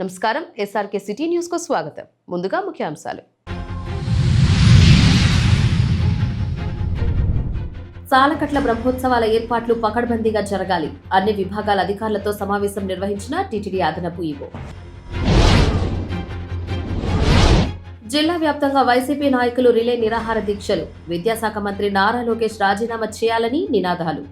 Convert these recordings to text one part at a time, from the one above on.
నమస్కారం, SRK city news కు స్వాగతం. ముందుగా ముఖ్యాంశాలు. సాలకట్ల బ్రహ్మోత్సవాల ఏర్పాట్లు పకడ్బందీగా జరగాలి. అన్ని విభాగాల అధికారులతో సమావేశం నిర్వహించిన టీటీడీ అదనపు ఈవో. జిల్లా వ్యాప్తంగా వైసీపీ నాయకులు రిలే నిరాహార దీక్షలు. విద్యాశాఖ మంత్రి నారా లోకేష్ రాజీనామా చేయాలని నినాదాలు.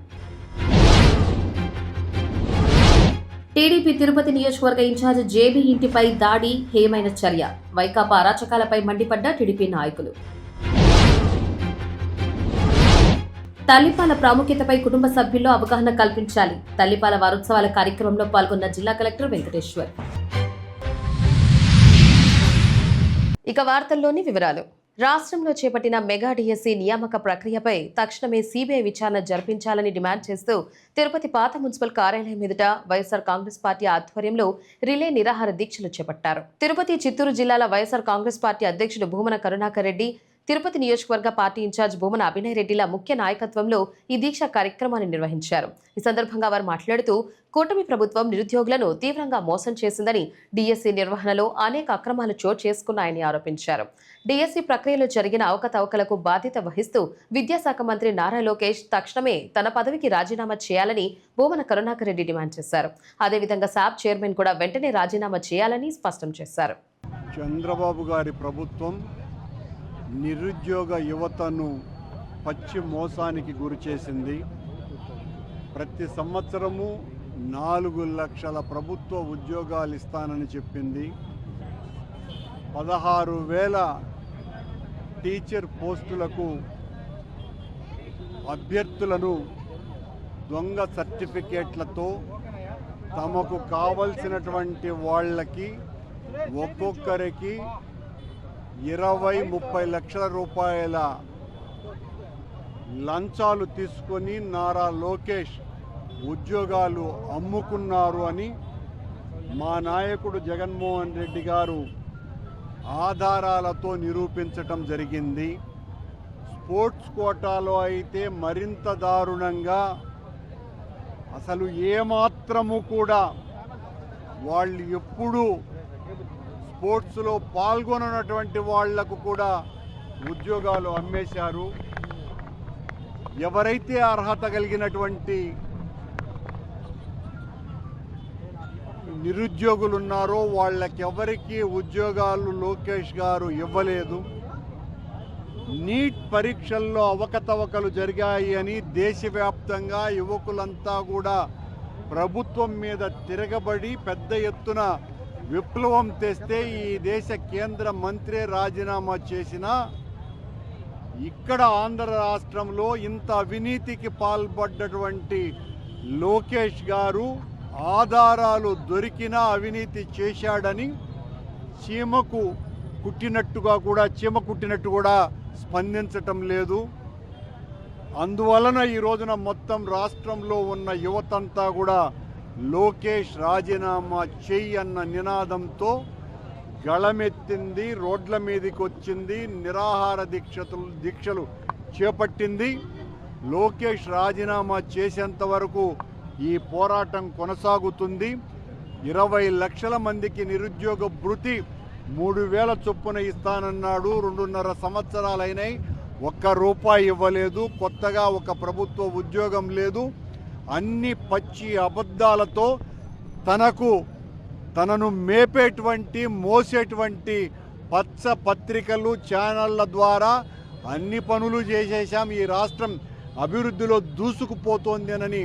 టీడీపీ తిరుపతి నియోజకవర్గ ఇన్ఛార్జ్ జేబీ ఇంటిపై దాడి హేయమైన చర్య. వైకాపా అరాచకాలపై మండిపడ్డ టీడీపీ నాయకులు. తల్లిపాల ప్రాముఖ్యతపై కుటుంబ సభ్యుల్లో అవగాహన కల్పించాలి. తల్లిపాల వారోత్సవాల కార్యక్రమంలో పాల్గొన్న జిల్లా కలెక్టర్ వెంకటేశ్వర్. ఇక వార్తల్లోని వివరాలు. రాష్ట్రంలో చేపట్టిన మెగా డిఎస్సి నియామక ప్రక్రియపై తక్షణమే సీబీఐ విచారణ జరిపించాలని డిమాండ్ చేస్తూ తిరుపతి పాత మున్సిపల్ కార్యాలయం ఎదుట వైఎస్ఆర్ కాంగ్రెస్ పార్టీ ఆధ్వర్యంలో రిలే నిరాహార దీక్షలు చేపట్టారు. తిరుపతి, చిత్తూరు జిల్లాల వైఎస్ఆర్ కాంగ్రెస్ పార్టీ అధ్యక్షుడు భూమన కరుణాకర్ రెడ్డి, తిరుపతి నియోజకవర్గ పార్టీ ఇన్ఛార్జ్ భూమన అభినయ్ రెడ్డిల ముఖ్య నాయకత్వంలో ఈ దీక్ష కార్యక్రమాన్ని నిర్వహించారు. ఈ సందర్భంగా వారు మాట్లాడుతూ కూటమి ప్రభుత్వం నిరుద్యోగులను తీవ్రంగా మోసం చేసిందని, డిఎస్సి నిర్వహణలో అనేక అక్రమాలు చోటు చేసుకున్నాయని ఆరోపించారు. డిఎస్సి ప్రక్రియలో జరిగిన అవకతవకలకు బాధ్యత వహిస్తూ విద్యాశాఖ మంత్రి నారా లోకేష్ తక్షణమే తన పదవికి రాజీనామా చేయాలని భూమన కరుణాకర్ రెడ్డి డిమాండ్ చేశారు. అదేవిధంగా శాప్ చైర్మన్ కూడా వెంటనే రాజీనామా చేయాలని స్పష్టం చేశారు. చంద్రబాబు గారి ప్రభుత్వం నిరుద్యోగ యువతను పచ్చి మోసానికి గురి చేసింది. ప్రతి సంవత్సరము 4 లక్షల ప్రభుత్వ ఉద్యోగాలు ఇస్తానని చెప్పింది. 16,000 టీచర్ పోస్టులకు అభ్యర్థులను దొంగ సర్టిఫికేట్లతో తమకు కావలసినటువంటి వాళ్ళకి ఒక్కొక్కరికి 20-30 లక్షల రూపాయల లంచాలు తీసుకొని నారా లోకేష్ ఉద్యోగాలు అమ్ముకున్నారు అని మా నాయకుడు జగన్మోహన్ రెడ్డి గారు ఆధారాలతో నిరూపించటం జరిగింది. స్పోర్ట్స్ కోటాలో అయితే మరింత దారుణంగా, అసలు ఏమాత్రము కూడా వాళ్ళు ఎప్పుడూ స్పోర్ట్స్లో పాల్గొనటువంటి వాళ్లకు కూడా ఉద్యోగాలు అమ్మేశారు. ఎవరైతే అర్హత కలిగినటువంటి నిరుద్యోగులు ఉన్నారో వాళ్ళకెవరికి ఉద్యోగాలు లోకేష్ గారు ఇవ్వలేదు. నీట్ పరీక్షల్లో అవకతవకలు జరిగాయి అని దేశవ్యాప్తంగా యువకులంతా కూడా ప్రభుత్వం మీద తిరగబడి పెద్ద ఎత్తున విప్లవం తెస్తే ఈ దేశ కేంద్ర మంత్రి రాజీనామా చేసినా ఇక్కడ ఆంధ్ర రాష్ట్రంలో ఇంత అవినీతికి పాల్పడ్డటువంటి లోకేష్ గారు ఆధారాలు దొరికినా అవినీతి చేశాడని చీమ కుట్టినట్టు కూడా స్పందించటం లేదు. అందువలన ఈ రోజున మొత్తం రాష్ట్రంలో ఉన్న యువతంతా కూడా లోకేష్ రాజీనామా చెయ్యి అన్న నినాదంతో గళమెత్తింది, రోడ్ల మీదకి వచ్చింది, నిరాహార దీక్షలు చేపట్టింది. లోకేష్ రాజీనామా చేసేంత వరకు ఈ పోరాటం కొనసాగుతుంది. 20 లక్షల మందికి నిరుద్యోగ భృతి 3,000 చొప్పున ఇస్తానన్నాడు. 2.5 సంవత్సరాలైనాయి, ₹1 ఇవ్వలేదు. కొత్తగా ఒక ప్రభుత్వ ఉద్యోగం లేదు. అన్ని పచ్చి అబద్ధాలతో తనను మేపేటువంటి, మోసేటువంటి పచ్చ పత్రికలు, ఛానళ్ల ద్వారా అన్ని పనులు చేసేశాం, ఈ రాష్ట్రం అభివృద్ధిలో దూసుకుపోతోందేనని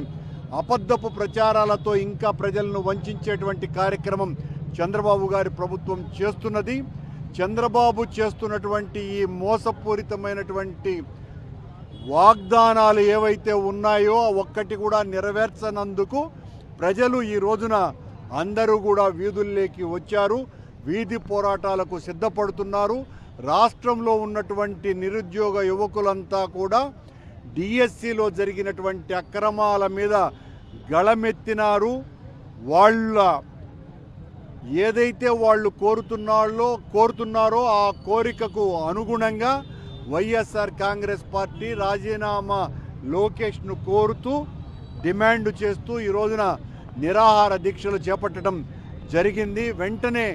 అబద్ధపు ప్రచారాలతో ఇంకా ప్రజలను వంచేటువంటి కార్యక్రమం చంద్రబాబు గారి ప్రభుత్వం చేస్తున్నది. చంద్రబాబు చేస్తున్నటువంటి ఈ మోసపూరితమైనటువంటి వాగ్దానాలు ఏవైతే ఉన్నాయో ఒక్కటి కూడా నెరవేర్చనందుకు ప్రజలు ఈ రోజున అందరూ కూడా వీధుల్లోకి వచ్చారు, వీధి పోరాటాలకు సిద్ధపడుతున్నారు. రాష్ట్రంలో ఉన్నటువంటి నిరుద్యోగ యువకులంతా కూడా డిఎస్సిలో జరిగినటువంటి అక్రమాల మీద గళమెత్తినారు. ఏదైతే వాళ్ళు కోరుతున్నారో ఆ కోరికకు అనుగుణంగా వైఎస్ఆర్ కాంగ్రెస్ పార్టీ రాజీనామా లోకేష్ను కోరుతూ డిమాండ్ చేస్తూ ఈ రోజున నిరాహార దీక్షలు చేపట్టడం జరిగింది. వెంటనే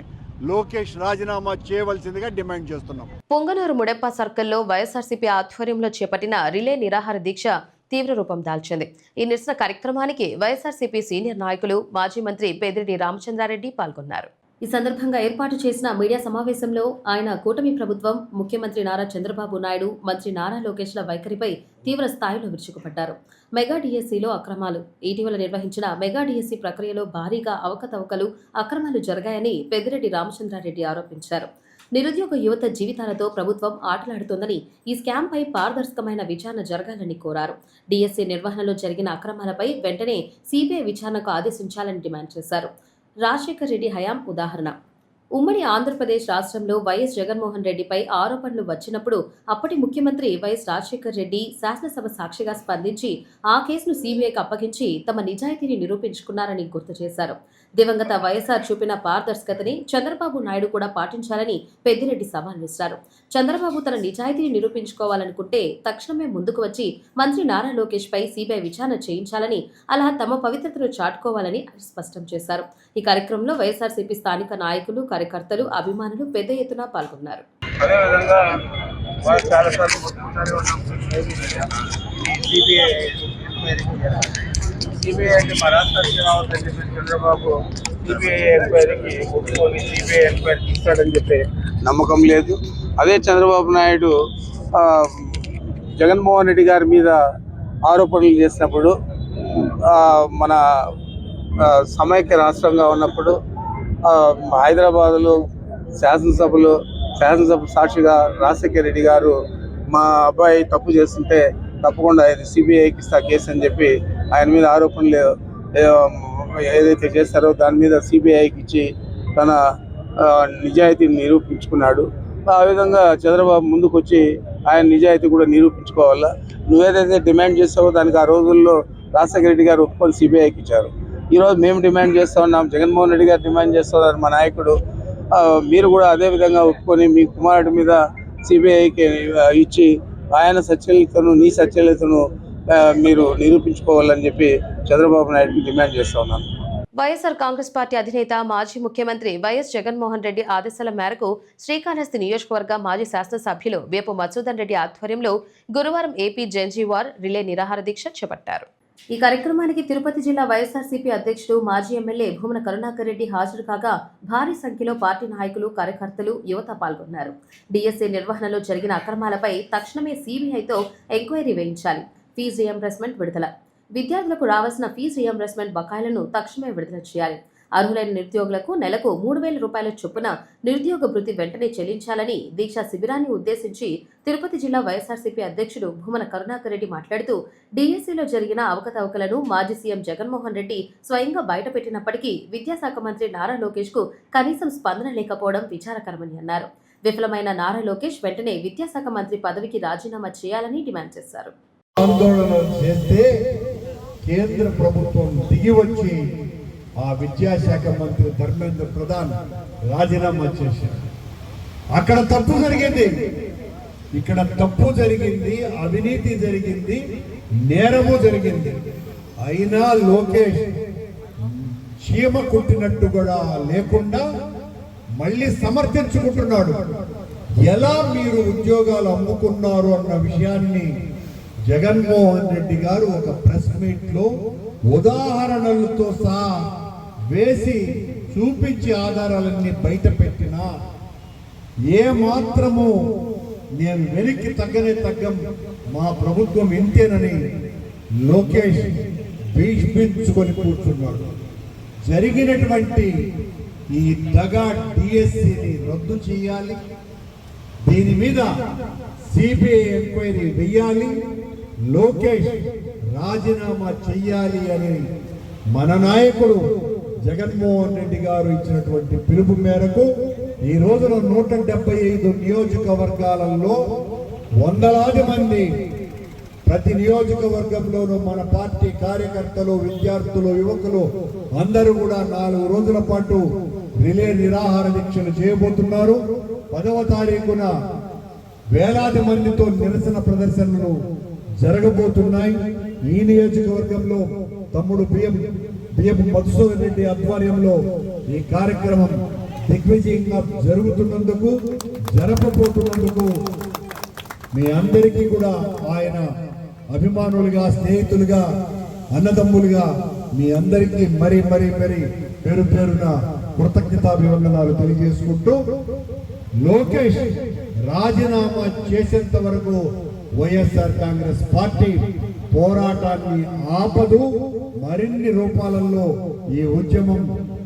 లోకేష్ రాజీనామా చేయవలసిందిగా డిమాండ్ చేస్తున్నాం. పొంగనూరు ముడెప్ప సర్కిల్లో వైఎస్ఆర్సీపీ ఆధ్వర్యంలో చేపట్టిన రిలే నిరాహార దీక్ష తీవ్ర రూపం దాల్చింది. ఈ నిరసన కార్యక్రమానికి వైఎస్ఆర్సీపీ సీనియర్ నాయకులు మాజీ మంత్రి పెద్దిరెడ్డి రామచంద్రారెడ్డి పాల్గొన్నారు. ఈ సందర్భంగా ఏర్పాటు చేసిన మీడియా సమావేశంలో ఆయన కూటమి ప్రభుత్వం, ముఖ్యమంత్రి నారా చంద్రబాబు నాయుడు, మంత్రి నారా లోకేష్ల వైఖరిపై తీవ్ర స్థాయిలో విరుచుకుపడ్డారు. మెగా డిఎస్సీలో అక్రమాలు, ఇటీవల నిర్వహించిన మెగా డిఎస్సీ ప్రక్రియలో భారీగా అవకతవకలు, అక్రమాలు జరిగాయని పెద్దిరెడ్డి రామచంద్రారెడ్డి ఆరోపించారు. నిరుద్యోగ యువత జీవితాలతో ప్రభుత్వం ఆటలాడుతోందని, ఈ స్కామ్పై పారదర్శకమైన విచారణ జరగాలని కోరారు. డిఎస్సీ నిర్వహణలో జరిగిన అక్రమాలపై వెంటనే సిబిఐ విచారణకు ఆదేశించాలని డిమాండ్ చేశారు. రాజశేఖర్ రెడ్డి హయాం ఉదాహరణ. ఉమ్మడి ఆంధ్రప్రదేశ్ రాష్ట్రంలో వైఎస్ జగన్మోహన్ రెడ్డిపై ఆరోపణలు వచ్చినప్పుడు అప్పటి ముఖ్యమంత్రి వైఎస్ రాజశేఖర్ రెడ్డి శాసనసభ సాక్షిగా స్పందించి ఆ కేసును సీబీఐకి అప్పగించి తమ నిజాయితీని నిరూపించుకున్నారని గుర్తు చేశారు. దివంగత వైఎస్ఆర్ చూపిన పారదర్శకతని చంద్రబాబు నాయుడు కూడా పాటించాలని పెద్దిరెడ్డి సవాల్ విసిరారు. చంద్రబాబు తన నిజాయితీని నిరూపించుకోవాలనుకుంటే తక్షణమే ముందుకు వచ్చి మంత్రి నారా లోకేష్ పై సిబిఐ విచారణ చేయించాలని, అలా తమ పవిత్రతను చాటుకోవాలని స్పష్టం చేశారు. ఈ కార్యక్రమంలో వైఎస్ఆర్సీపీ స్థానిక నాయకులు, కార్యకర్తలు, అభిమానులు పెద్ద ఎత్తున పాల్గొన్నారు. సిబిఐ అంటే మా రాష్ట్రానికి రావద్దని చెప్పి చంద్రబాబు సిబిఐ ఎంక్వైరీకి ఒప్పుకొని సిబిఐ ఎంక్వైరీ ఇస్తాడని చెప్పి నమ్మకం లేదు. అదే చంద్రబాబు నాయుడు జగన్మోహన్ రెడ్డి గారి మీద ఆరోపణలు చేసినప్పుడు, మన సమైక్య రాష్ట్రంగా ఉన్నప్పుడు హైదరాబాదులో శాసనసభ సాక్షిగా రాజశేఖర్ రెడ్డి గారు మా అబ్బాయి తప్పు చేస్తుంటే తప్పకుండా ఇది సిబిఐకి ఇస్తా కేసు అని చెప్పి ఆయన మీద ఆరోపణలు ఏదైతే చేస్తారో దాని మీద సిబిఐకి ఇచ్చి తన నిజాయితీని నిరూపించుకున్నాడు. ఆ విధంగా చంద్రబాబు ముందుకు వచ్చి ఆయన నిజాయితీ కూడా నిరూపించుకోవాలా. నువ్వేదైతే డిమాండ్ చేస్తావో దానికి ఆ రోజుల్లో రాజశేఖర రెడ్డి గారు ఒప్పుకొని సిబిఐకి ఇచ్చారు. ఈరోజు మేము డిమాండ్ చేస్తూ ఉన్నాం, జగన్మోహన్ రెడ్డి గారు డిమాండ్ చేస్తున్నారు మా నాయకుడు. మీరు కూడా అదే విధంగా ఒప్పుకొని మీ కుమారుడి మీద సిబిఐకి ఇచ్చి ఆయన సత్యలతను, నీ సత్యలతను మీరు నిరూపించుకోవాలని చెప్పి చంద్రబాబు నాయుడుకి డిమాండ్ చేస్తూ ఉన్నాను. వైఎస్ఆర్ కాంగ్రెస్ పార్టీ అధినేత, మాజీ ముఖ్యమంత్రి వైఎస్ జగన్మోహన్ రెడ్డి ఆదేశాల మేరకు శ్రీకాళహస్తి నియోజకవర్గ మాజీ శాసనసభ్యులు వేపు మధుసూదన్ రెడ్డి ఆధ్వర్యంలో గురువారం ఏపీ జంజీవార్ రిలే నిరాహార దీక్ష చేపట్టారు. ఈ కార్యక్రమానికి తిరుపతి జిల్లా వైఎస్ఆర్సీపీ అధ్యక్షుడు, మాజీ ఎమ్మెల్యే భూమన కరుణాకర్ రెడ్డి హాజరు కాగా భారీ సంఖ్యలో పార్టీ నాయకులు, కార్యకర్తలు, యువత పాల్గొన్నారు. డిఎస్సీ నిర్వహణలో జరిగిన అక్రమాలపై తక్షణమే సిబిఐతో ఎంక్వైరీ వేయించాలి. ఫీజు రియంబర్స్మెంట్ విడుదల. విద్యార్థులకు రావాల్సిన ఫీజు రియంబర్స్మెంట్ బకాయిలను తక్షణమే విడుదల చేయాలి. అర్హులైన నిరుద్యోగులకు నెలకు 3,000 రూపాయల చొప్పున నిరుద్యోగ భృతి వెంటనే చెల్లించాలని దీక్షా శిబిరాన్ని ఉద్దేశించి తిరుపతి జిల్లా వైఎస్ఆర్సీపీ అధ్యక్షుడు భూమన కరుణాకర్ రెడ్డి మాట్లాడుతూ, డిఎస్సీలో జరిగిన అవకతవకలను మాజీ సీఎం జగన్మోహన్ రెడ్డి స్వయంగా బయటపెట్టినప్పటికీ విద్యాశాఖ మంత్రి నారా లోకేష్ కు కనీసం స్పందన లేకపోవడం విచారకరమని అన్నారు. విఫలమైన నారా లోకేష్ వెంటనే విద్యాశాఖ మంత్రి పదవికి రాజీనామా చేయాలని డిమాండ్ చేశారు. ఆందోళన చేస్తే కేంద్ర ప్రభుత్వం దిగి వచ్చి ఆ విద్యాశాఖ మంత్రి ధర్మేంద్ర ప్రధాన్ రాజీనామా చేశారు. అక్కడ తప్పు జరిగింది, ఇక్కడ తప్పు జరిగింది, అవినీతి జరిగింది, నేరము జరిగింది. అయినా లోకేష్ చీమ కుట్టినట్టు కూడా లేకుండా మళ్ళీ సమర్థించుకుంటున్నాడు. ఎలా మీరు ఉద్యోగాలు అమ్ముకున్నారు అన్న విషయాన్ని జగన్మోహన్ రెడ్డి గారు ఒక ప్రెస్ మీట్ లో ఉదాహరణలతో సహా వేసి చూపించి ఆధారాలన్నీ బయట పెట్టినా ఏ మాత్రము నేను వెనక్కి తగ్గం, మా ప్రభుత్వం ఇంతేనని లోకేష్ భీష్మించుకొని కూర్చున్నాడు. జరిగినటువంటి ఈ దగా డిఎస్సిని రద్దు చేయాలి, దీని మీద సిబిఐ ఎంక్వైరీ వేయాలి, లోకేష్ రాజీనామా చెయ్యాలి అని మన నాయకుడు జగన్మోహన్ రెడ్డి గారు ఇచ్చినటువంటి పిలుపు మేరకు ఈ రోజున 175 నియోజకవర్గాలలో వందలాది మంది, ప్రతి నియోజకవర్గంలోనూ మన పార్టీ కార్యకర్తలు, విద్యార్థులు, యువకులు అందరూ కూడా 4 రోజుల పాటు రిలే నిరాహార దీక్షలు చేయబోతున్నారు. 10వ తారీఖున వేలాది మందితో నిరసన ప్రదర్శనలు జరగబోతున్నాయి. ఈ నియోజకవర్గంలో తమ్ముడు బిఎం మధుసూదన్ రెడ్డి ఆధ్వర్యంలో ఈ కార్యక్రమం దిగ్విజయంగా జరపబోతున్నందుకు మీ అందరికీ కూడా ఆయన అభిమానులుగా, స్నేహితులుగా, అన్నదమ్ములుగా మీ అందరికీ మరి పేరు పేరున కృతజ్ఞతాభివందనాలు తెలియజేసుకుంటూ, లోకేష్ రాజీనామా చేసేంత వరకు వైఎస్ఆర్ కాంగ్రెస్ పార్టీ పోరాటాన్ని ఆపదు, మరిన్ని రూపాలలో ఈ ఉద్యమం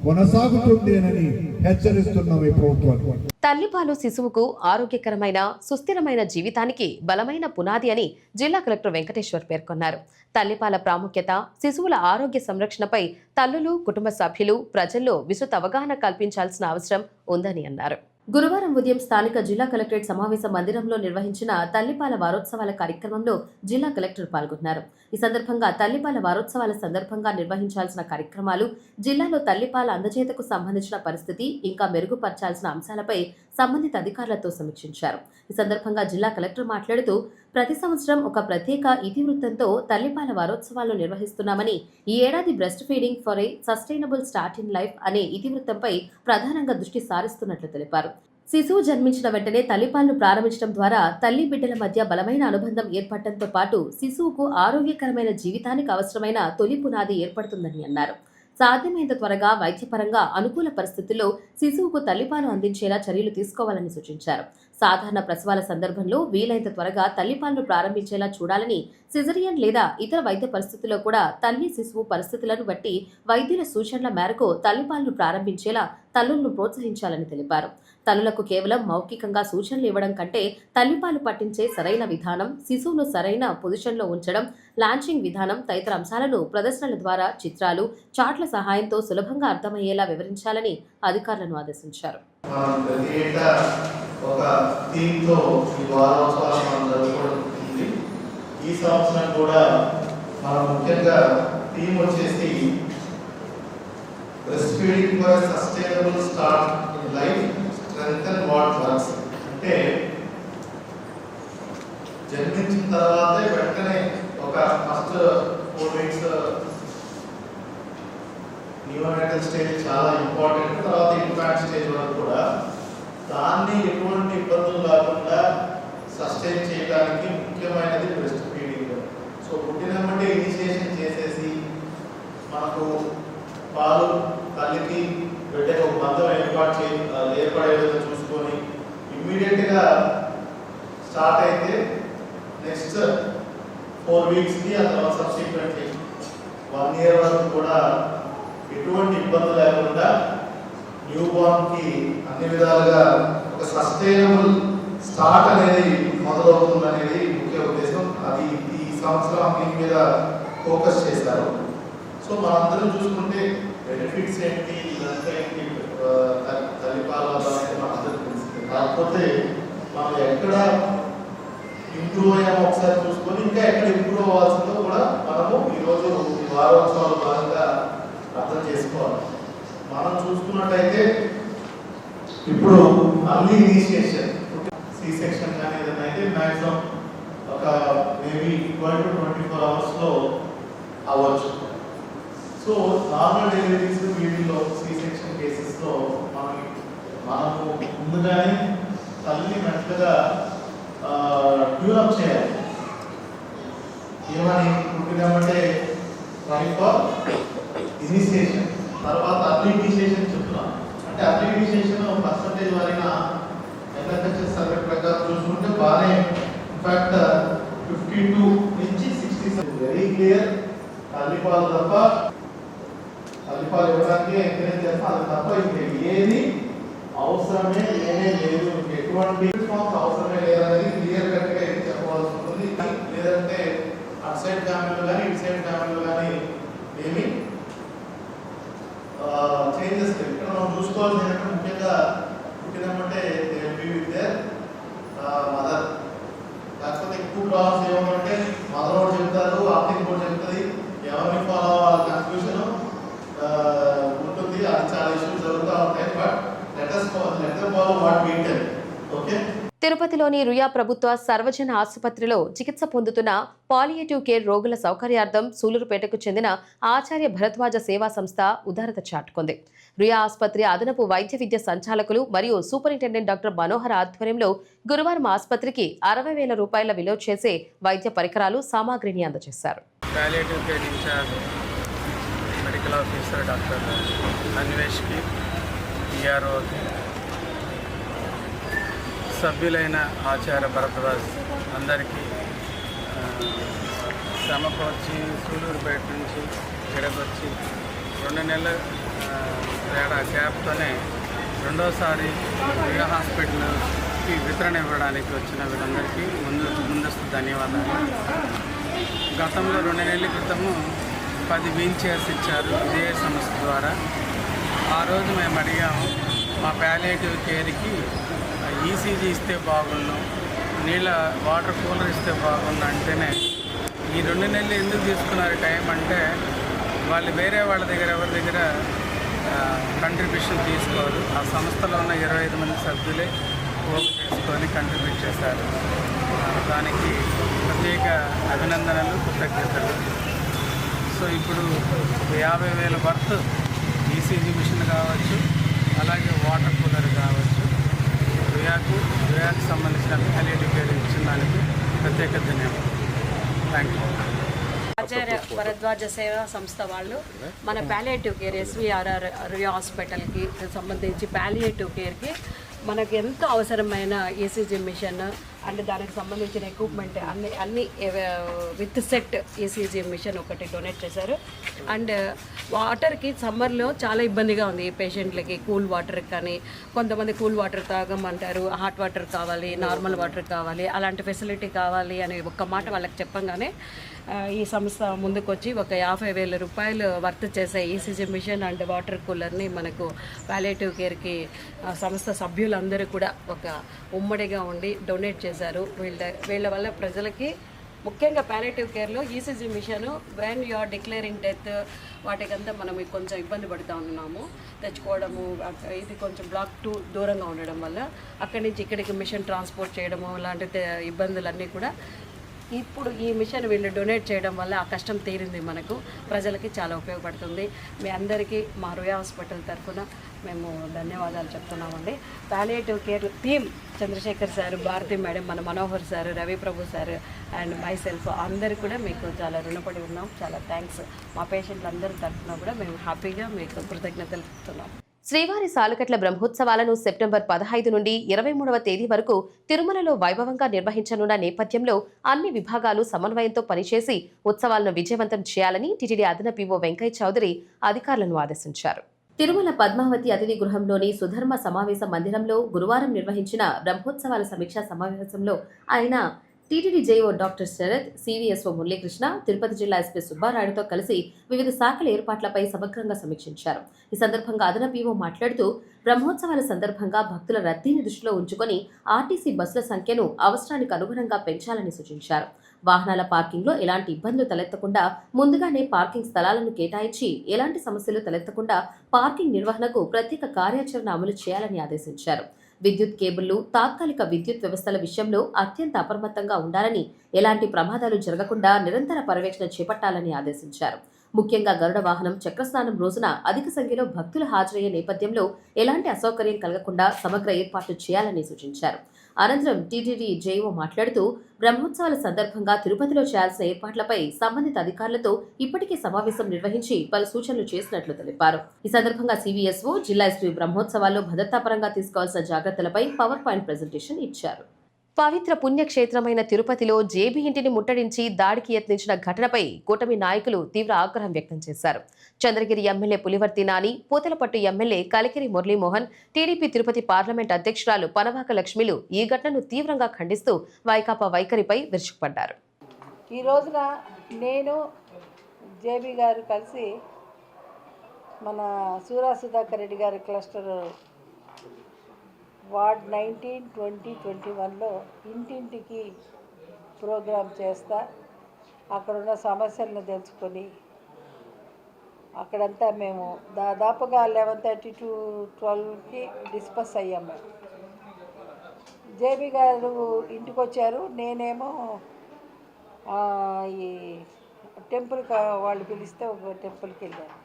కొనసాగుతుంది అని హెచ్చరిస్తున్నాం ఈ ప్రభుత్వాన్ని. తల్లిపాలు శిశువుకు ఆరోగ్యకరమైన సుస్థిరమైన జీవితానికి బలమైన పునాది అని జిల్లా కలెక్టర్ వెంకటేశ్వర్ పేర్కొన్నారు. తల్లిపాల ప్రాముఖ్యత, శిశువుల ఆరోగ్య సంరక్షణపై తల్లులు, కుటుంబ సభ్యులు, ప్రజల్లో విస్తృత అవగాహన కల్పించాల్సిన అవసరం ఉందని అన్నారు. గురువారం ఉదయం స్థానిక జిల్లా కలెక్టరేట్ సమావేశ మందిరంలో నిర్వహించిన తల్లిపాల వారోత్సవాల కార్యక్రమంలో జిల్లా కలెక్టర్ పాల్గొన్నారు. ఈ సందర్భంగా తల్లిపాల వారోత్సవాల సందర్భంగా నిర్వహించాల్సిన కార్యక్రమాలు, జిల్లాలో తల్లిపాల అందజేతకు సంబంధించిన పరిస్థితి, ఇంకా మెరుగుపరచాల్సిన అంశాలపై సంబంధిత అధికారులతో సమీక్షించారు. ఈ సందర్భంగా జిల్లా కలెక్టర్ మాట్లాడుతూ, ప్రతి సంవత్సరం ఒక ప్రత్యేక ఇతివృత్తంతో తల్లిపాల వారోత్సవాలు నిర్వహిస్తున్నామని, ఈ ఏడాది breast feeding for a sustainable start in life అనే ఇతివృత్తంపై ప్రధానంగా దృష్టి సారిస్తున్నట్లు తెలిపారు. శిశువు జన్మించిన వెంటనే తల్లిపాలను ప్రారంభించడం ద్వారా తల్లి బిడ్డల మధ్య బలమైన అనుబంధం ఏర్పడటంతో పాటు శిశువుకు ఆరోగ్యకరమైన జీవితానికి అవసరమైన తొలి పునాది ఏర్పడుతుందని అన్నారు. సాధ్యమైనంత త్వరగా వైద్యపరంగా అనుకూల పరిస్థితుల్లో శిశువుకు తల్లిపాలు అందించేలా చర్యలు తీసుకోవాలని సూచించారు. సాధారణ ప్రసవాల సందర్భంలో వీలైనంత త్వరగా తల్లిపాలను ప్రారంభించేలా చూడాలని, సిజరియన్ లేదా ఇతర వైద్య పరిస్థితుల్లో కూడా తల్లి శిశువు పరిస్థితులను బట్టి వైద్యుల సూచనల మేరకు తల్లిపాలను ప్రారంభించేలా తల్లులను ప్రోత్సహించాలని తెలిపారు. తల్లులకు కేవలం మౌఖికంగా సూచనలు ఇవ్వడం కంటే తల్లిపాలు పట్టించే సరైన విధానం, శిశువును సరైన పొజిషన్లో ఉంచడం, లాంచింగ్ విధానం తదితర అంశాలను ప్రదర్శనల ద్వారా చిత్రాలు, చార్ట్ల సహాయంతో సులభంగా అర్థమయ్యేలా వివరించాలని అధికారులను ఆదేశించారు. ఈ సంవత్సరం కూడా మనం ముఖ్యంగా థీమ్ వచ్చేసి breast feeding for sustainable start in life, strengthen what works. అంటే జన్మించిన తర్వాతే వెంటనే ఒక ఫస్ట్ 4 weeks న్యూనాటల్ స్టేజ్ చాలా ఇంపార్టెంట్, తర్వాత ఇన్ఫాంట్ స్టేజ్ వరకు కూడా దాన్ని ఎటువంటి ఇబ్బందులు లేకుండా సస్టైన్ చేయడానికి ముఖ్యమైనది బ్రెస్ట్ ఫీడింగ్. సో పుట్టినప్పటి ఇనిషియేషన్ చేసేసి మనకు పాలు తల్లికి బిడ్డకు ఒక బంధం ఏర్పడే విధంగా చూసుకొని ఇమ్మీడియట్గా స్టార్ట్ అయితే నెక్స్ట్ 4 weeksకి ఆ తర్వాత సబ్సిక్వెంట్లీ 1 year వరకు కూడా ఎటువంటి ఇబ్బంది లేకుండా న్యూ బార్న్కి అన్ని విధాలుగా ఒక సస్టైనబుల్ స్టార్ట్ అనేది మొదలవుతుంది అనేది ముఖ్య ఉద్దేశం. అది ఈ సంవత్సరం దీని మీద ఫోకస్ చేశారు. సో మనందరం చూసుకుంటే బెనిఫిట్స్ ఏంటి, ఇదంతా ఏంటి, తల్లిపాల అనేది మనందరికీ తెలిసింది. కాకపోతే మనం ఎక్కడ ఇంప్రూవ్ అయ్యామో ఒకసారి చూసుకొని ఇంకా ఎక్కడ ఇంప్రూవ్ అవ్వాల్సిందో కూడా మనము ఈరోజు ఈ వారోత్సవాల భాగంగా అర్థం చేసుకోవాలి. మనం చూసుకున్నట్టయితే ఇప్పుడు అర్లీ ఇనిషియేషన్ సి సెక్షన్ కానీ ఏదైనా అయితే మ్యాక్సిమం ఒక మేబీ 12 to 24 hours అవ్వచ్చు. సో నార్మల్ డెలివరీస్ వీటిల్లో సి సెక్షన్ కేసెస్లో మనము ముందుగానే తల్లిని మెంటల్గా ట్యూనప్ చేయాలి. ఏమని పుట్టినామంటే ట్రై ఫర్ ఇనిషియేషన్, తర్వాత అర్లీ ఇనిషియేషన్ చెప్తున్నాం. అంటే అర్లీ ఇనిషియేషన్ పర్సంటేజ్ వారిన అగ్రికల్చర్ సర్వే ప్రకారం చూసుకుంటే బాగానే, ఇన్ఫాక్ట్ 52 నుంచి 67 వెరీ క్లియర్. తల్లిపాలు తప్ప, తల్లిపాలు ఇవ్వడానికి ఎంకరేజ్ చేస్తాం, అది తప్ప ఇంకా ఏది అవసరమే లేదు, ఎటువంటి అవసరమే లేదనేది క్లియర్ కట్గా చెప్పవలసి ఉంటుంది. లేదంటే అటు సైడ్ ఫ్యామిలీలో కానీ ఇటు సైడ్ ఫ్యామిలీలో కానీ ఏమి చేంజెస్ ఇక్కడ మనం చూసుకోవాల్సిన ముఖ్యంగా పుట్టినమంటే మదర్. కాకపోతే ఎక్కువ ప్రాబ్లమ్స్ ఏమంటే మదర్ కూడా చెప్తారు, ఆప్టింగ్ కూడా చెప్తుంది, ఎవరిని ఫాలో అవ్వాలి కన్ఫ్యూజన్ ఉంటుంది. అది చాలా ఇష్యూస్ జరుగుతూ ఉంటాయి. But let us follow what we tell. Okay. తిరుపతిలోని రుయా ప్రభుత్వ సర్వజన ఆసుపత్రిలో చికిత్స పొందుతున్న పాలియేటివ్ కేర్ రోగుల సౌకర్యార్థం సూలూరుపేటకు చెందిన ఆచార్య భరద్వాజ సేవా సంస్థ ఉదారత చాటుకుంది. రుయా ఆసుపత్రి అదనపు వైద్య విద్య సంచాలకులు మరియు సూపరింటెండెంట్ డాక్టర్ మనోహర్ ఆధ్వర్యంలో గురువారం ఆసుపత్రికి 60,000 రూపాయల విలువ చేసే వైద్య పరికరాలు సామాగ్రిని అందజేశారు. మెడికల్ ఆఫీసర్ డాక్టర్ అన్వేష్కి, పిఆర్ఓకి, సభ్యులైన ఆచార్య భరద్వాజ్ అందరికీ శ్రమకొచ్చి సూలూరుపేట నుంచి ఇక్కడికి వచ్చి 2 నెలల తేడా గ్యాప్తోనే రెండోసారి రుయా హాస్పిటల్కి వితరణ ఇవ్వడానికి వచ్చిన వీళ్ళందరికీ ముందస్తు ధన్యవాదాలు. గతంలో 2 నెలల క్రితము 10 వీల్ చైర్స్ ఇచ్చారు ఇదే సంస్థ ద్వారా. ఆ రోజు మేము అడిగాము, మా ప్యాలియేటివ్ కేర్కి ఈసీజీ ఇస్తే బాగున్నాం, నీళ్ళ వాటర్ కూలర్ ఇస్తే బాగున్నా అంటేనే ఈ 2 నెలలు ఎందుకు తీసుకున్నారు టైం అంటే, వాళ్ళు వేరే వాళ్ళ దగ్గర ఎవరి దగ్గర కంట్రిబ్యూషన్ తీసుకోరు. ఆ సంస్థలో ఉన్న 25 మంది సభ్యులే ఓపు చేసుకొని కంట్రిబ్యూట్ చేశారు. దానికి ప్రత్యేక అభినందనలు, కృతజ్ఞతలు. సో ఇప్పుడు 50,000 వర్త్ ఈసీజీ మిషన్ కావచ్చు, అలాగే వాటర్ కూలర్ కావచ్చు, రుయాకు సంబంధించిన ప్యాలియేటివ్ కేర్ ఇచ్చిన దానికి ప్రత్యేక ధన్యవాదాలు. Thank you. ఆచార్య భరద్వాజ సేవా సంస్థ వాళ్ళు మన ప్యాలియేటివ్ కేర్ ఎస్విఆర్ఆర్ రుయా హాస్పిటల్కి సంబంధించి ప్యాలియేటివ్ కేర్కి మనకు ఎంతో అవసరమైన ఈసీజీ మిషన్ అండ్ దానికి సంబంధించిన ఎక్విప్మెంట్ అన్ని విత్ సెట్ ఈసీజీ మిషన్ ఒకటి డొనేట్ చేశారు. అండ్ వాటర్కి సమ్మర్లో చాలా ఇబ్బందిగా ఉంది ఈ పేషెంట్లకి. కూల్ వాటర్ కానీ కొంతమంది కూల్ వాటర్ తాగమంటారు, హాట్ వాటర్ కావాలి, నార్మల్ వాటర్ కావాలి, అలాంటి ఫెసిలిటీ కావాలి అని ఒక్క మాట వాళ్ళకి చెప్పంగానే ఈ సంస్థ ముందుకొచ్చి ఒక 50,000 రూపాయలు వర్త్ చేసే ఈసీజీ మిషన్ అండ్ వాటర్ కూలర్ని మనకు ప్యాలియేటివ్ కేర్కి సంస్థ సభ్యులందరూ కూడా ఒక ఉమ్మడిగా ఉండి డొనేట్ చేశారు. వీళ్ళ వల్ల ప్రజలకి ముఖ్యంగా ప్యాలియేటివ్ కేర్లో ECG machine when you are declaring death వాటికంతా మనం కొంచెం ఇబ్బంది పడుతూ ఉన్నాము తెచ్చుకోవడము. ఇది కొంచెం బ్లాక్ 2 దూరంగా ఉండడం వల్ల అక్కడి నుంచి ఇక్కడికి మిషన్ ట్రాన్స్పోర్ట్ చేయడము లాంటి ఇబ్బందులన్నీ కూడా ఇప్పుడు ఈ మిషన్ వీళ్ళు డొనేట్ చేయడం వల్ల ఆ కష్టం తీరింది. మనకు ప్రజలకి చాలా ఉపయోగపడుతుంది. మీ అందరికీ మా రుయా హాస్పిటల్ తరఫున మేము ధన్యవాదాలు చెప్తున్నామండి. Palliative care team Chandrashekar sir, Bharathi madam, మన Manohar sir, Ravi Prabhu sir and myself అందరూ కూడా మీకు చాలా రుణపడి ఉన్నాం. చాలా థ్యాంక్స్. మా పేషెంట్లు అందరి తరఫున కూడా మేము హ్యాపీగా మీకు కృతజ్ఞతలు చెప్తున్నాం. శ్రీవారి సాలుకట్ల బ్రహ్మోత్సవాలను సెప్టెంబర్ 15 నుండి 23వ తేదీ వరకు తిరుమలలో వైభవంగా నిర్వహించనున్న నేపథ్యంలో అన్ని విభాగాలు సమన్వయంతో పనిచేసి ఉత్సవాలను విజయవంతం చేయాలని టీటీడీ అదనపు ఈవో వెంకయ్య చౌదరి అధికారులను ఆదేశించారు. తిరుమల పద్మావతి అతిథి గృహంలోని సుధర్మ సమావేశ మందిరంలో గురువారం నిర్వహించిన బ్రహ్మోత్సవాల సమీక్షా సమావేశంలో ఆయన TTD JEO doctor Sarath, CVSO Muralikrishna, Tirupati జిల్లా ఎస్పీ సుబ్బారాయుడుతో కలిసి వివిధ శాఖల ఏర్పాట్లపై సమగ్రంగా సమీక్షించారు. ఈ సందర్భంగా అదనపు ఈవో మాట్లాడుతూ బ్రహ్మోత్సవాల సందర్భంగా భక్తుల రద్దీని దృష్టిలో ఉంచుకొని ఆర్టీసీ బస్సుల సంఖ్యను అవసరానికి అనుగుణంగా పెంచాలని సూచించారు. వాహనాల పార్కింగ్లో ఎలాంటి ఇబ్బందులు తలెత్తకుండా ముందుగానే పార్కింగ్ స్థలాలను కేటాయించి ఎలాంటి సమస్యలు తలెత్తకుండా పార్కింగ్ నిర్వహణకు ప్రత్యేక కార్యాచరణ అమలు చేయాలని ఆదేశించారు. విద్యుత్ కేబుళ్లు, తాత్కాలిక విద్యుత్ వ్యవస్థల విషయంలో అత్యంత అప్రమత్తంగా ఉండాలని, ఎలాంటి ప్రమాదాలు జరగకుండా నిరంతర పర్యవేక్షణ చేపట్టాలని ఆదేశించారు. ముఖ్యంగా గరుడ వాహనం చక్రస్నానం రోజున అధిక సంఖ్యలో భక్తులు హాజరయ్యే నేపథ్యంలో ఎలాంటి అసౌకర్యం కలగకుండా సమగ్ర ఏర్పాట్లు చేయాలని సూచించారు. అనంతరం టీటీడీ జేఓ మాట్లాడుతూ బ్రహ్మోత్సవాల సందర్భంగా తిరుపతిలో చేయాల్సిన ఏర్పాట్లపై సంబంధిత అధికారులతో ఇప్పటికే సమావేశం నిర్వహించి పలు సూచనలు చేసినట్లు తెలిపారు. ఈ సందర్భంగా సివిఎస్ఓ, జిల్లా ఎస్పీ బ్రహ్మోత్సవాల్లో భద్రతాపరంగా తీసుకోవాల్సిన జాగ్రత్తలపై పవర్ పాయింట్ ప్రెజెంటేషన్ ఇచ్చారు. పవిత్ర పుణ్యక్షేత్రమైన తిరుపతిలో జేబీ ఇంటిని ముట్టడించి దాడికి యత్నించిన ఘటనపై కూటమి నాయకులు తీవ్ర ఆగ్రహం వ్యక్తం చేశారు. Chandragiri MLA Pulivarthi Nani, Puthalapattu MLA Kalikiri Muralimohan, TDP Tirupati parliament అధ్యక్షురాలు పనవాక లక్ష్మిలు ఈ ఘటనను తీవ్రంగా ఖండిస్తూ వైకాపా వైఖరిపై విరుచుకుపడ్డారు. ఈ రోజున నేను జేబీ గారు కలిసి మన సూరా సుధాకర్ రెడ్డి గారి క్లస్టర్ వార్డ్ 19, 20, 21లో ఇంటింటికి ప్రోగ్రాం చేస్తా అక్కడున్న సమస్యలను తెలుసుకొని అక్కడంతా మేము దాదాపుగా 11:30 to 12కి డిస్కస్ అయ్యాము. జేబీ గారు ఇంటికి వచ్చారు, నేనేమో ఈ టెంపుల్కి వాళ్ళు పిలిస్తే ఒక టెంపుల్కి వెళ్ళాను.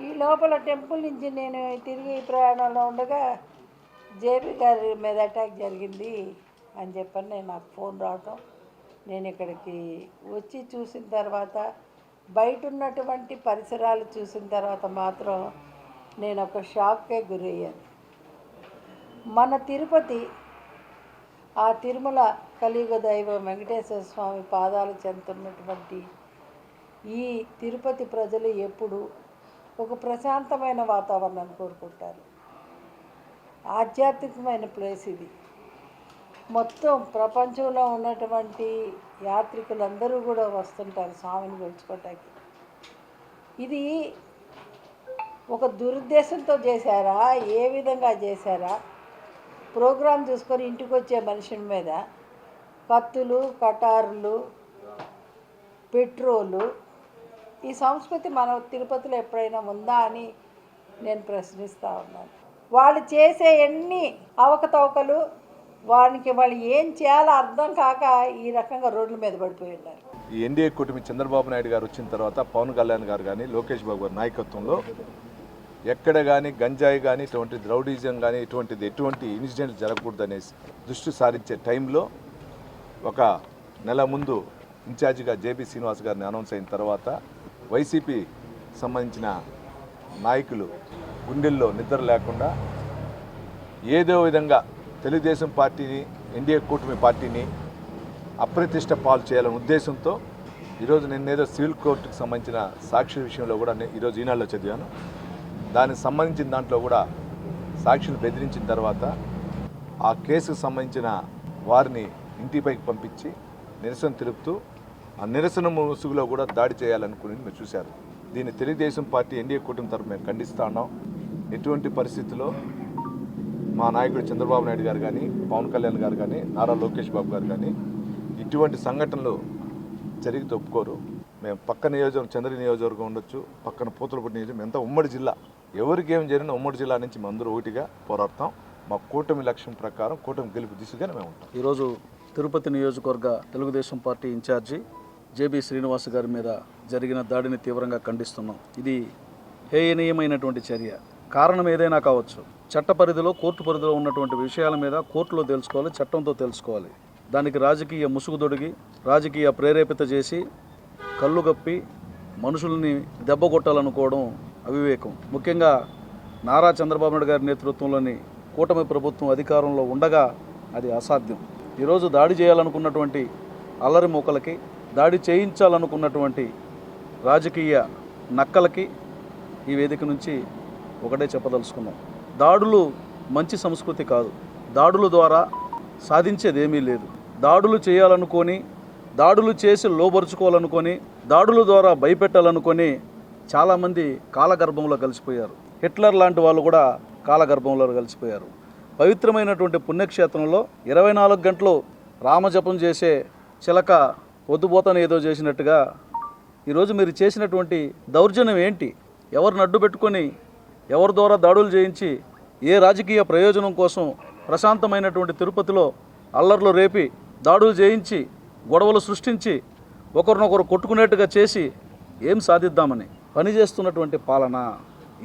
ఈ లోపల టెంపుల్ నుంచి నేను తిరిగి ప్రయాణంలో ఉండగా జేబీ గారి మీద అటాక్ జరిగింది అని చెప్పని నాకు ఫోన్ రావటం, నేను ఇక్కడికి వచ్చి చూసిన తర్వాత బయట ఉన్నటువంటి పరిసరాలు చూసిన తర్వాత మాత్రం నేను ఒక షాక్కే గురయ్యాను. మన తిరుపతి, ఆ తిరుమల కలియుగ దైవం వెంకటేశ్వర స్వామి పాదాలు చెందుతున్నటువంటి ఈ తిరుపతి ప్రజలు ఎప్పుడు ఒక ప్రశాంతమైన వాతావరణాన్ని కోరుకుంటారు. ఆధ్యాత్మికమైన ప్లేస్ ఇది. మొత్తం ప్రపంచంలో ఉన్నటువంటి యాత్రికులందరూ కూడా వస్తుంటారు స్వామిని కొలుచుకోవటానికి. ఇది ఒక దురుద్దేశంతో చేశారా, ఏ విధంగా చేశారా? ప్రోగ్రాం చూసుకొని ఇంటికి వచ్చే మనుషుల మీద కత్తులు, కటారులు, పెట్రోలు, ఈ సంస్కృతి మన తిరుపతిలో ఎప్పుడైనా ఉందా అని నేను ప్రశ్నిస్తూ ఉన్నాను. వాళ్ళు చేసే ఎన్ని అవకతవకలు, వాళ్ళు ఏం చేయాలో అర్థం కాక ఈ రకంగా రోడ్ల మీద పడిపోయి ఉన్నారు. ఈ ఎన్డీఏ కూటమి చంద్రబాబు నాయుడు గారు వచ్చిన తర్వాత పవన్ కళ్యాణ్ గారు కానీ లోకేష్ బాబు గారి నాయకత్వంలో ఎక్కడ కానీ గంజాయి కానీ ఇటువంటి రౌడీజం కానీ ఎటువంటి ఇన్సిడెంట్లు జరగకూడదనే దృష్టి సారించే టైంలో ఒక నెల ముందు ఇన్ఛార్జిగా జేబీ శ్రీనివాస్ గారిని అనౌన్స్ అయిన తర్వాత వైసీపీ సంబంధించిన నాయకులు గుండెల్లో నిద్ర లేకుండా ఏదో విధంగా తెలుగుదేశం పార్టీని, ఎన్డీఏ కూటమి పార్టీని అప్రతిష్ట పాలు చేయాలనే ఉద్దేశంతో ఈరోజు నేనేదో సివిల్ కోర్టుకు సంబంధించిన సాక్షి విషయంలో కూడా ఈరోజు ఈనాడులో చదివాను. దానికి సంబంధించిన దాంట్లో కూడా సాక్షులు బెదిరించిన తర్వాత ఆ కేసుకు సంబంధించిన వారిని ఇంటిపైకి పంపించి నిరసన తెలుపుతూ ఆ నిరసన ముసుగులో కూడా దాడి చేయాలనుకుని మీరు చూశారు. దీన్ని తెలుగుదేశం పార్టీ, ఎన్డీఏ కూటమి తరఫున మేము ఖండిస్తూ ఉన్నాం. ఎటువంటి పరిస్థితుల్లో మా నాయకుడు చంద్రబాబు నాయుడు గారు కానీ, పవన్ కళ్యాణ్ గారు కానీ, నారా లోకేష్ బాబు గారు కానీ ఇటువంటి సంఘటనలు జరిగితే ఒప్పుకోరు. మేము పక్క నియోజకవర్గం, చంద్ర నియోజకవర్గం ఉండొచ్చు, పక్కన పూతలపట్టు నియోజకవర్గం, ఎంత ఉమ్మడి జిల్లా, ఎవరికి ఏం జరిగినా ఉమ్మడి జిల్లా నుంచి అందరూ ఒకటిగా పోరాడతాం. మా కూటమి లక్ష్యం ప్రకారం కూటమి గెలుపు దిశగానే మేము ఉంటాం. ఈరోజు తిరుపతి నియోజకవర్గ Telugu Desam party incharge JB Srinivas గారి మీద జరిగిన దాడిని తీవ్రంగా ఖండిస్తున్నాం. ఇది హేయనీయమైనటువంటి చర్య. కారణం ఏదైనా కావచ్చు. చట్ట పరిధిలో, కోర్టు పరిధిలో ఉన్నటువంటి విషయాల మీద కోర్టులో తెలుసుకోవాలి, చట్టంతో తెలుసుకోవాలి. దానికి రాజకీయ ముసుగుదొడిగి, రాజకీయ ప్రేరేపిత చేసి, కళ్ళు గప్పి మనుషుల్ని దెబ్బగొట్టాలనుకోవడం అవివేకం. ముఖ్యంగా నారా చంద్రబాబు నాయుడు గారి నేతృత్వంలోని కూటమి ప్రభుత్వం అధికారంలో ఉండగా అది అసాధ్యం. ఈరోజు దాడి చేయాలనుకున్నటువంటి అల్లరి మూకలకి, దాడి చేయించాలనుకున్నటువంటి రాజకీయ నక్కలకి ఈ వేదిక నుంచి ఒకటే చెప్పదలుచుకున్నాం. దాడులు మంచి సంస్కృతి కాదు. దాడుల ద్వారా సాధించేదేమీ లేదు. దాడులు చేయాలనుకొని, దాడులు చేసి లోబరుచుకోవాలనుకొని, దాడుల ద్వారా భయపెట్టాలనుకొని చాలామంది కాలగర్భంలో కలిసిపోయారు. హిట్లర్ లాంటి వాళ్ళు కూడా కాలగర్భంలో కలిసిపోయారు. పవిత్రమైనటువంటి పుణ్యక్షేత్రంలో 24 గంటలు రామజపం చేసే చిలక పొద్దుపోతను ఏదో చేసినట్టుగా ఈరోజు మీరు చేసినటువంటి దౌర్జన్యం ఏంటి? ఎవరిని అడ్డు పెట్టుకొని, ఎవరి ద్వారా దాడులు చేయించి, ఏ రాజకీయ ప్రయోజనం కోసం ప్రశాంతమైనటువంటి తిరుపతిలో అల్లర్లు రేపి, దాడులు చేయించి, గొడవలు సృష్టించి, ఒకరినొకరు కొట్టుకునేట్టుగా చేసి ఏం సాధిద్దామని పనిచేస్తున్నటువంటి పాలన.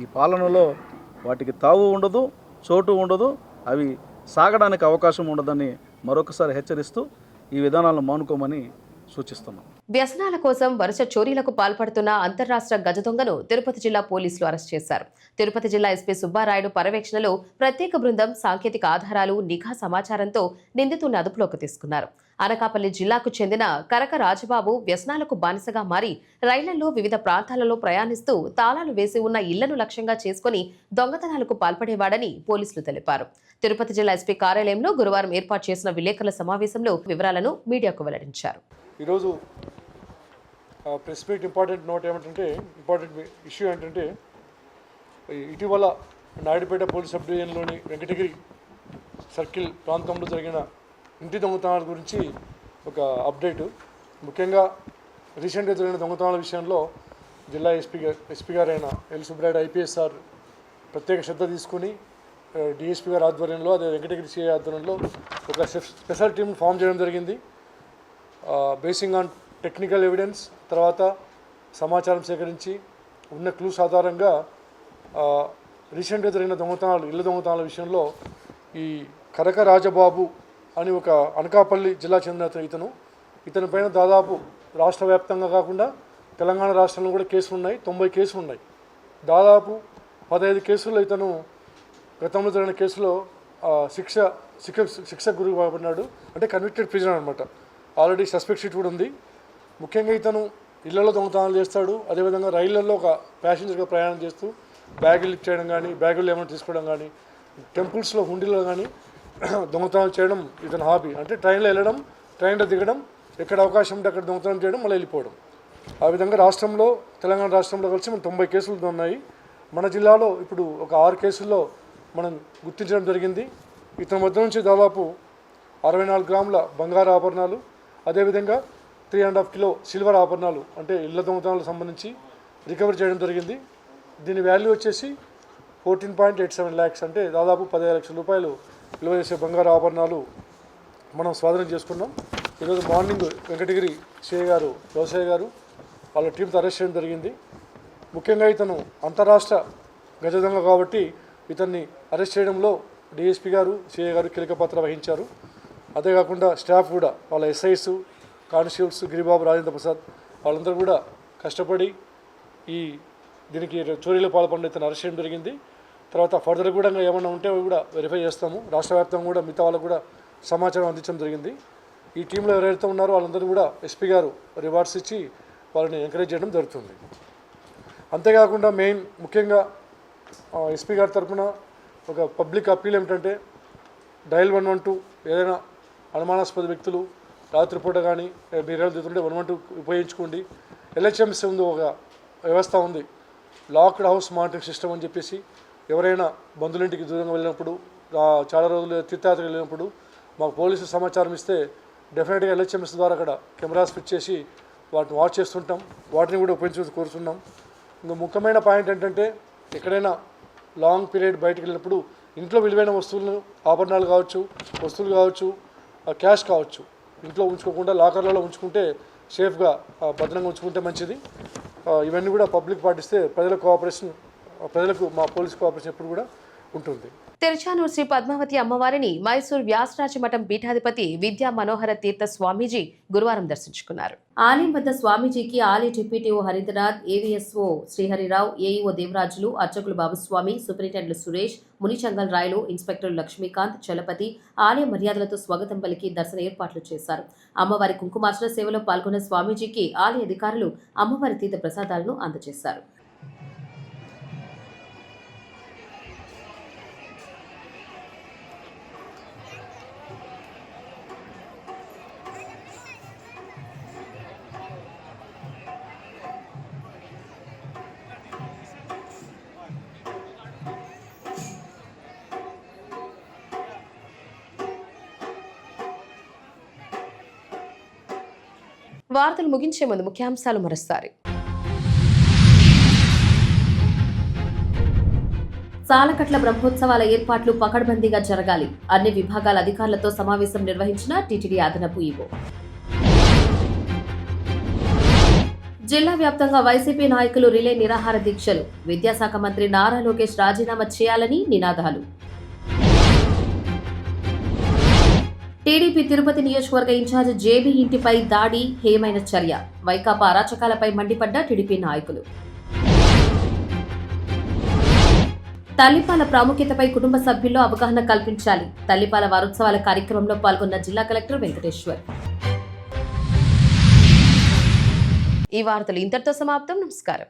ఈ పాలనలో వాటికి తావు ఉండదు, చోటు ఉండదు, అవి సాగడానికి అవకాశం ఉండదని మరొకసారి హెచ్చరిస్తూ ఈ విధానాలను మానుకోమని సూచిస్తున్నాం. వ్యసనాల కోసం వరుస చోరీలకు పాల్పడుతున్న అంతర్రాష్ట్ర గజ దొంగను తిరుపతి జిల్లా పోలీసులు అరెస్ట్ చేశారు. తిరుపతి జిల్లా ఎస్పీ సుబ్బారాయుడు పర్యవేక్షణలో ప్రత్యేక బృందం సాంకేతిక ఆధారాలు, నిఘా సమాచారంతో నిందితుడిని అదుపులోకి తీసుకున్నారు. అనకాపల్లి జిల్లాకు చెందిన కరక రాజబాబు వ్యసనాలకు బానిసగా మారి రైళ్లలో వివిధ ప్రాంతాలలో ప్రయాణిస్తూ తాళాలు వేసి ఉన్న ఇళ్లను లక్ష్యంగా చేసుకుని దొంగతనాలకు పాల్పడేవాడని పోలీసులు తెలిపారు. తిరుపతి జిల్లా ఎస్పీ కార్యాలయంలో గురువారం ఏర్పాటు చేసిన విలేకరుల సమావేశంలో వివరాలను మీడియాకు వెల్లడించారు. ఈరోజు ప్రెస్ మీట్ ఇంపార్టెంట్ ఇష్యూ ఏంటంటే ఇటీవల నాయుడుపేట పోలీస్ సబ్ డివిజన్లోని వెంకటగిరి సర్కిల్ ప్రాంతంలో జరిగిన ఇంటి దొంగతనాల గురించి ఒక అప్డేటు. ముఖ్యంగా రీసెంట్గా జరిగిన దొంగతనాల విషయంలో జిల్లా ఎస్పీ గారైన ఎల్ సుబ్రాయుడు IPS సార్ ప్రత్యేక శ్రద్ధ తీసుకుని డిఎస్పీ గారి ఆధ్వర్యంలో, అదే వెంకటగిరి సిఐ ఆధ్వర్యంలో ఒక స్పెషల్ టీమ్ ఫామ్ చేయడం జరిగింది. బేసింగ్ ఆన్ టెక్నికల్ ఎవిడెన్స్, తర్వాత సమాచారం సేకరించి ఉన్న క్లూస్ ఆధారంగా రీసెంట్గా జరిగిన ఇళ్ళ దొంగతనాల విషయంలో ఈ కరక రాజబాబు అని ఒక అనకాపల్లి జిల్లా చెందిన ఇతని పైన దాదాపు రాష్ట్ర వ్యాప్తంగా కాకుండా తెలంగాణ రాష్ట్రంలో కూడా కేసులు ఉన్నాయి. 90 కేసులు ఉన్నాయి. దాదాపు 15 కేసుల్లో ఇతను గతంలో జరిగిన కేసులో శిక్ష గురి కాబడినాడు. అంటే కన్విక్టెడ్ ప్రిజనర్ అనమాట. ఆల్రెడీ సస్పెక్ట్ షీట్ కూడా ఉంది. ముఖ్యంగా ఇతను ఇళ్లలో దొంగతనాలు చేస్తాడు. అదేవిధంగా రైళ్లలో ఒక ప్యాసింజర్గా ప్రయాణం చేస్తూ బ్యాగులు లిఫ్ట్ చేయడం కానీ, బ్యాగులు ఏమైనా తీసుకోవడం కానీ, టెంపుల్స్లో హుండీలో కానీ దొంగతనాలు చేయడం ఇతని హాబీ. అంటే ట్రైన్లో వెళ్ళడం, ట్రైన్లో దిగడం, ఎక్కడ అవకాశం ఉంటే అక్కడ దొంగతనం చేయడం, మళ్ళీ వెళ్ళిపోవడం. ఆ విధంగా రాష్ట్రంలో, తెలంగాణ రాష్ట్రంలో కలిసి మన 90 కేసులు ఉన్నాయి. మన జిల్లాలో ఇప్పుడు ఒక 6 కేసుల్లో మనం గుర్తించడం జరిగింది. ఇతని వద్ద నుంచి దాదాపు 64 గ్రాముల బంగారు ఆభరణాలు, అదేవిధంగా 3.5 కిలో సిల్వర్ ఆభరణాలు, అంటే ఇళ్ల దొంగతనాలకు సంబంధించి రికవరీ చేయడం జరిగింది. దీని వాల్యూ వచ్చేసి 14.87 lakhs, అంటే దాదాపు 15 లక్షల రూపాయలు విలువ చేసే బంగారు ఆభరణాలు మనం స్వాధీనం చేసుకున్నాం. ఈరోజు మార్నింగ్ వెంకటగిరి సిఐ గారు, వ్యవసాయ గారు వాళ్ళ టీంతో అరెస్ట్ చేయడం జరిగింది. ముఖ్యంగా ఇతను అంతరాష్ట్ర గజ దొంగ కాబట్టి ఇతన్ని అరెస్ట్ చేయడంలో డిఎస్పీ గారు, సిఐ గారు కీలక పాత్ర వహించారు. అదేకాకుండా స్టాఫ్ కూడా, వాళ్ళ ఎస్ఐస్, కానిస్టేబుల్స్, గిరిబాబు, రాజేంద్ర ప్రసాద్ వాళ్ళందరూ కూడా కష్టపడి దీనికి చోరీలో పాల్పడిన ఇతను అరెస్ట్ చేయడం జరిగింది. తర్వాత ఫర్దర్ కూడా ఏమైనా ఉంటే కూడా వెరిఫై చేస్తాము. రాష్ట్ర వ్యాప్తంగా కూడా మిగతా వాళ్ళకు కూడా సమాచారం అందించడం జరిగింది. ఈ టీంలో ఎవరైతే ఉన్నారో వాళ్ళందరూ కూడా ఎస్పీ గారు రివార్డ్స్ ఇచ్చి వాళ్ళని ఎంకరేజ్ చేయడం జరుగుతుంది. అంతేకాకుండా ముఖ్యంగా ఎస్పీ గారి తరఫున ఒక పబ్లిక్ అప్పీల్ ఏమిటంటే, డయల్ 112 ఏదైనా అనుమానాస్పద వ్యక్తులు రాత్రిపూట కానీ మీరు దిగుతుంటే 112 ఉపయోగించుకోండి. ఎల్హెచ్ఎంసీ ఉంది, ఒక వ్యవస్థ ఉంది, లాక్డ్ హౌస్ మానిటరింగ్ సిస్టమ్ అని చెప్పేసి. ఎవరైనా బంధువులింటికి దూరంగా వెళ్ళినప్పుడు, చాలా రోజులు తీర్థయాత్ర వెళ్ళినప్పుడు మాకు పోలీసులు సమాచారం ఇస్తే డెఫినెట్గా ఎల్హెచ్ఎంఎస్ ద్వారా అక్కడ కెమెరాస్ ఫిట్ చేసి వాటిని వాచ్ చేస్తుంటాం. వాటిని కూడా ఉపయోగించి కోరుతున్నాం. ఇంకా ముఖ్యమైన పాయింట్ ఏంటంటే, ఎక్కడైనా లాంగ్ పీరియడ్ బయటకు వెళ్ళినప్పుడు ఇంట్లో విలువైన వస్తువులను, ఆభరణాలు కావచ్చు, వస్తువులు కావచ్చు, క్యాష్ కావచ్చు, ఇంట్లో ఉంచుకోకుండా లాకర్లలో ఉంచుకుంటే సేఫ్గా, భద్రంగా ఉంచుకుంటే మంచిది. ఇవన్నీ కూడా పబ్లిక్ పాటిస్తే ప్రజలకు మా పోలీస్ కోఆపరేషన్ ఎప్పుడు కూడా ఉంటుంది. తిరుచానూరు శ్రీ పద్మావతి అమ్మవారిని మైసూర్ వ్యాసరాజ మఠం పీఠాధిపతి విద్యా మనోహర తీర్థ స్వామీజీ గురువారం దర్శించుకున్నారు. ఆలయం వద్ద స్వామీజీకి ఆలయ deputy EO Haridranath, AVSO Sriharirao, AEO Devarajulu, అర్చకులు బాబుస్వామి, సూపరింటెండెంట్ సురేష్, మునిచంగల్ రాయలు, ఇన్స్పెక్టర్ లక్ష్మీకాంత్, చలపతి ఆలయ మర్యాదలతో స్వాగతం పలికి దర్శన ఏర్పాట్లు చేశారు. అమ్మవారి కుంకుమార్చన సేవలో పాల్గొన్న స్వామీజీకి ఆలయ అధికారులు అమ్మవారి తీర్థ ప్రసాదాలను అందజేశారు. వార్తలు ముగించే ముందు ముఖ్యాంశాలు మరోసారి. సాలకట్ల బ్రహ్మోత్సవాల ఏర్పాట్లు పకడ్బందీగా జరగాలి. అన్ని విభాగాల అధికారులతో సమావేశం నిర్వహించిన టీటీడీ అదనపు ఈవో. జిల్లా వ్యాప్తంగా వైసీపీ నాయకులు రిలే నిరాహార దీక్షలు. విద్యాశాఖ మంత్రి నారా లోకేష్ రాజీనామా చేయాలని నినాదాలు. టీడీపీ తిరుపతి నియోజకవర్గ ఇన్ఛార్జ్ జేబీ ఇంటిపై దాడి హేయమైన చర్య. వైకాపా అరాచకాలపై మండిపడ్డ టీడీపీ నాయకులు. తల్లిపాల ప్రాముఖ్యతపై కుటుంబ సభ్యుల్లో అవగాహన కల్పించాలి. తల్లిపాల వారోత్సవాల కార్యక్రమంలో పాల్గొన్న జిల్లా కలెక్టర్ వెంకటేశ్వర్. ఈ వార్తలు ఇంతటితో సమాప్తం. నమస్కారం.